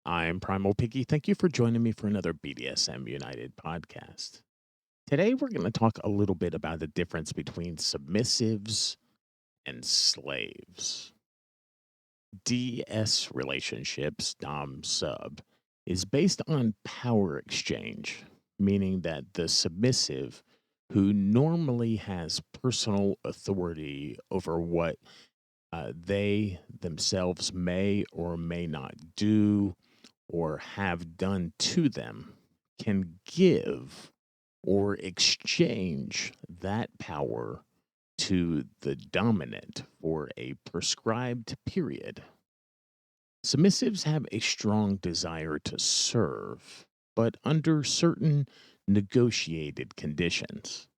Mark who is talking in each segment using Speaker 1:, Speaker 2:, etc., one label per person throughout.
Speaker 1: I'm Primal Piggy. Thank you for joining me for another BDSM United podcast. Today, we're going to talk a little bit about the difference between submissives and slaves. DS relationships, Dom sub, is based on power exchange, meaning that the submissive, who normally has personal authority over what they themselves may or may not do or have done to them, can give or exchange that power to the dominant for a prescribed period. Submissives have a strong desire to serve, but under certain negotiated conditions.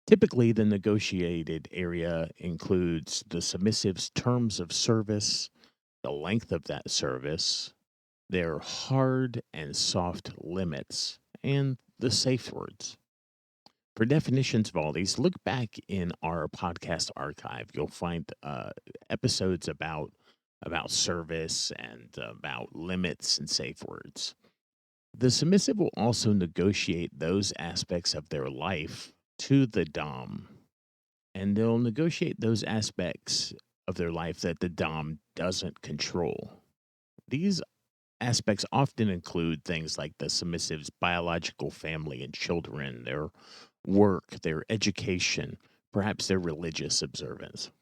Speaker 1: Typically, the negotiated area includes the submissive's terms of service, the length of that service, their hard and soft limits, and the safe words. For definitions of all these, look back in our podcast archive. You'll find episodes about service and about limits and safe words. The submissive will also negotiate those aspects of their life to the Dom, and they'll negotiate those aspects of their life that the Dom doesn't control. These aspects often include things like the submissive's biological family and children, their work, their education, perhaps their religious observance.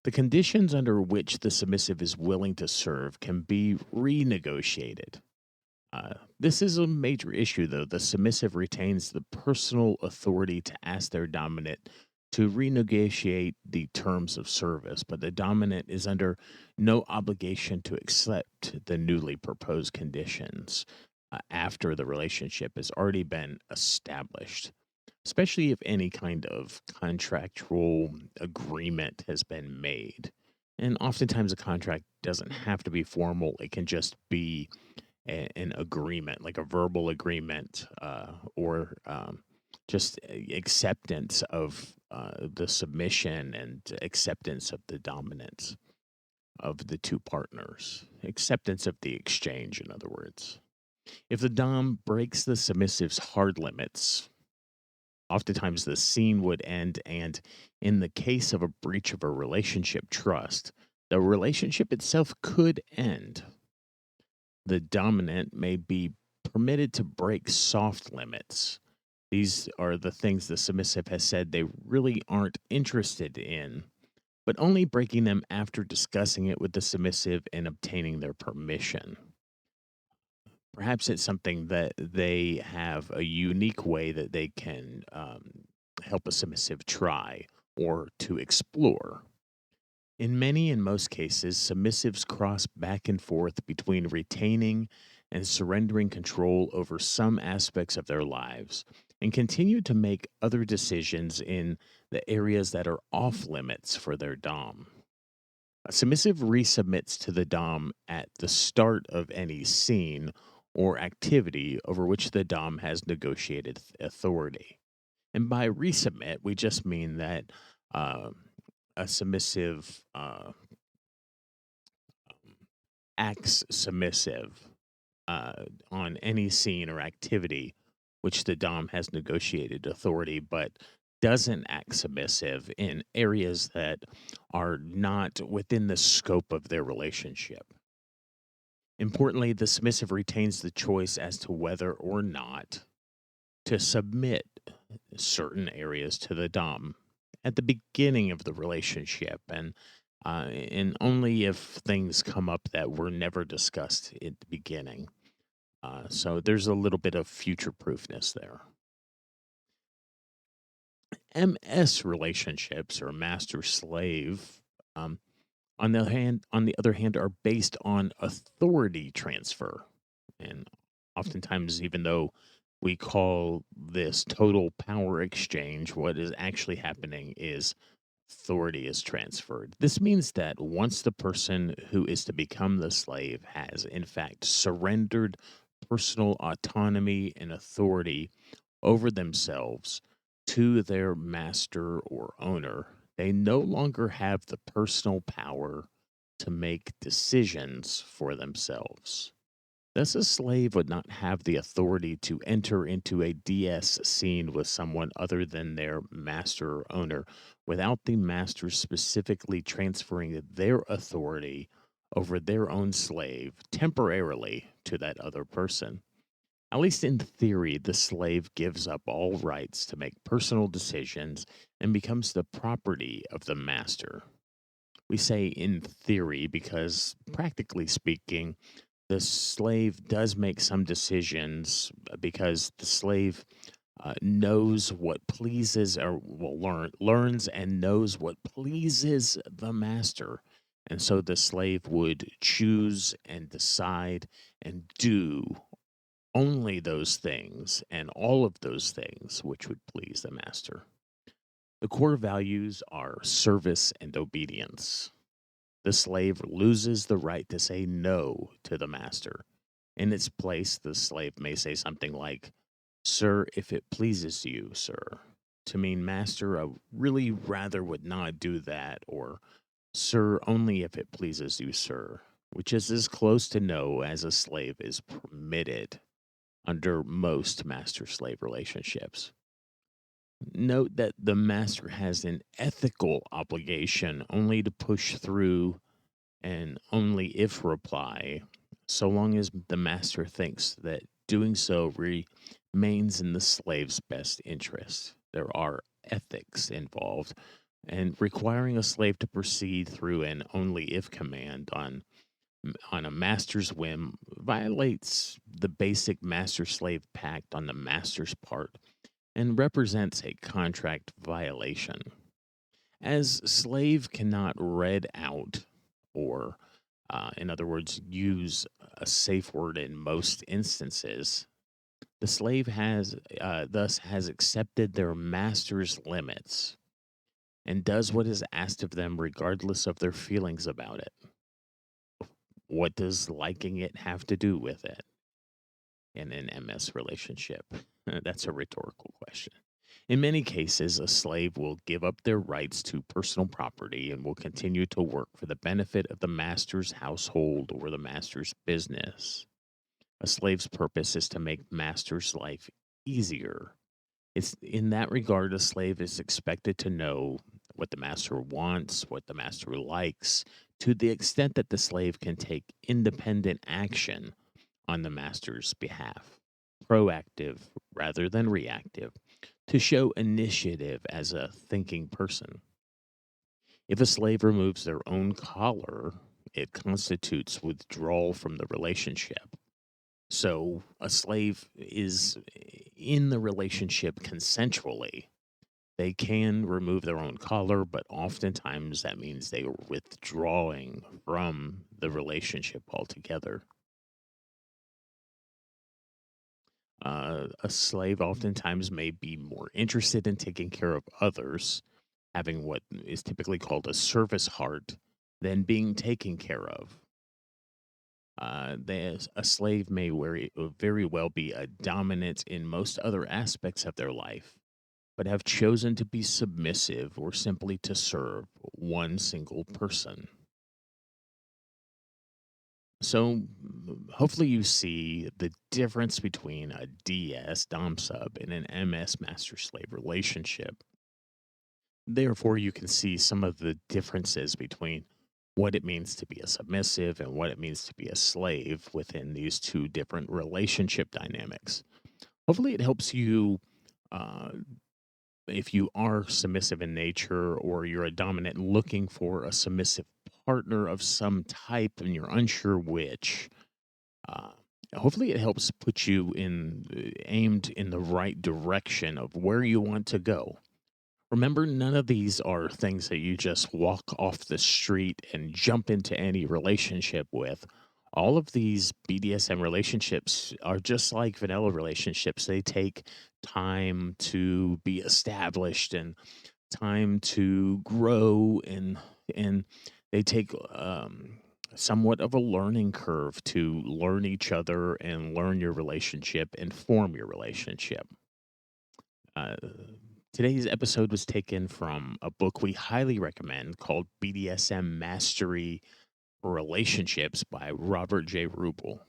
Speaker 1: The conditions under which the submissive is willing to serve can be renegotiated. This is a major issue, though. The submissive retains the personal authority to ask their dominant to renegotiate the terms of service, but the dominant is under no obligation to accept the newly proposed conditions after the relationship has already been established, especially if any kind of contractual agreement has been made. And oftentimes, a contract doesn't have to be formal, it can just be an agreement, like a verbal agreement, or just acceptance of the submission and acceptance of the dominance of the two partners, acceptance of the exchange, in other words. If the Dom breaks the submissive's hard limits, oftentimes the scene would end, and in the case of a breach of a relationship trust, the relationship itself could end. The dominant may be permitted to break soft limits. These are the things the submissive has said they really aren't interested in, but only breaking them after discussing it with the submissive and obtaining their permission. Perhaps it's something that they have a unique way that they can help a submissive try or to explore. In many and most cases, submissives cross back and forth between retaining and surrendering control over some aspects of their lives and continue to make other decisions in the areas that are off limits for their Dom. A submissive resubmits to the Dom at the start of any scene or activity over which the Dom has negotiated authority. And by resubmit, we just mean that a submissive acts submissive on any scene or activity which the Dom has negotiated authority, but doesn't act submissive in areas that are not within the scope of their relationship. Importantly, the submissive retains the choice as to whether or not to submit certain areas to the Dom at the beginning of the relationship, and only if things come up that were never discussed at the beginning. So there's a little bit of future proofness there. MS relationships, or master slave, on the other hand, are based on authority transfer, and oftentimes, even though we call this total power exchange, what is actually happening is authority is transferred. This means that once the person who is to become the slave has, in fact, surrendered personal autonomy and authority over themselves to their master or owner, they no longer have the personal power to make decisions for themselves. Thus, a slave would not have the authority to enter into a DS scene with someone other than their master or owner without the master specifically transferring their authority over their own slave temporarily to that other person. At least in theory, the slave gives up all rights to make personal decisions and becomes the property of the master. We say in theory because, practically speaking, the slave does make some decisions because the slave knows what pleases or learns and knows what pleases the master. And so the slave would choose and decide and do only those things and all of those things which would please the master. The core values are service and obedience. The slave loses the right to say no to the master. In its place, the slave may say something like, "Sir, if it pleases you, sir," to mean, "Master, I really rather would not do that," or "Sir, only if it pleases you, sir," which is as close to no as a slave is permitted under most master slave relationships. Note that the master has an ethical obligation only to push through and only if reply, so long as the master thinks that doing so remains in the slave's best interest. There are ethics involved, and requiring a slave to proceed through an only if command on a master's whim violates the basic master slave pact on the master's part and represents a contract violation. As slave cannot read out or, in other words, use a safe word in most instances, the slave has thus has accepted their master's limits and does what is asked of them regardless of their feelings about it. What does liking it have to do with it in an MS relationship? That's a rhetorical question. In many cases, a slave will give up their rights to personal property and will continue to work for the benefit of the master's household or the master's business. A slave's purpose is to make master's life easier. It's in that regard, a slave is expected to know what the master wants, what the master likes, to the extent that the slave can take independent action on the master's behalf, proactive rather than reactive, to show initiative as a thinking person. If a slave removes their own collar, it constitutes withdrawal from the relationship. So a slave is in the relationship consensually. They can remove their own collar, but oftentimes that means they are withdrawing from the relationship altogether. A slave oftentimes may be more interested in taking care of others, having what is typically called a service heart, than being taken care of. A slave may very well be a dominant in most other aspects of their life, but have chosen to be submissive or simply to serve one single person. So, hopefully, you see the difference between a DS Dom sub and an MS master slave relationship. Therefore, you can see some of the differences between what it means to be a submissive and what it means to be a slave within these two different relationship dynamics. Hopefully, it helps you uh, if you are submissive in nature or you're a dominant looking for a submissive partner of some type and you're unsure which. Uh, Hopefully, it helps put you in aimed in the right direction of where you want to go. Remember, none of these are things that you just walk off the street and jump into any relationship with. All of these BDSM relationships are just like vanilla relationships. They take time to be established and time to grow, and they take somewhat of a learning curve to learn each other and learn your relationship and form your relationship. Uh, Today's episode was taken from a book we highly recommend called BDSM Mastery for Relationships by Robert J. Rubel.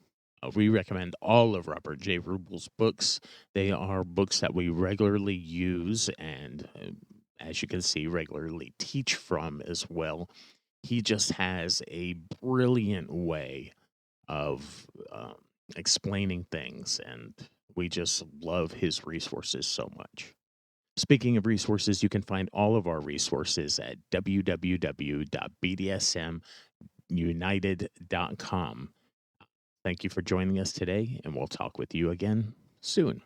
Speaker 1: We recommend all of Robert J. Rubel's books. They are books that we regularly use and, as you can see, regularly teach from as well. He just has a brilliant way of explaining things, and we just love his resources so much. Speaking of resources, you can find all of our resources at www.bdsmunited.com. Thank you for joining us today, and we'll talk with you again soon.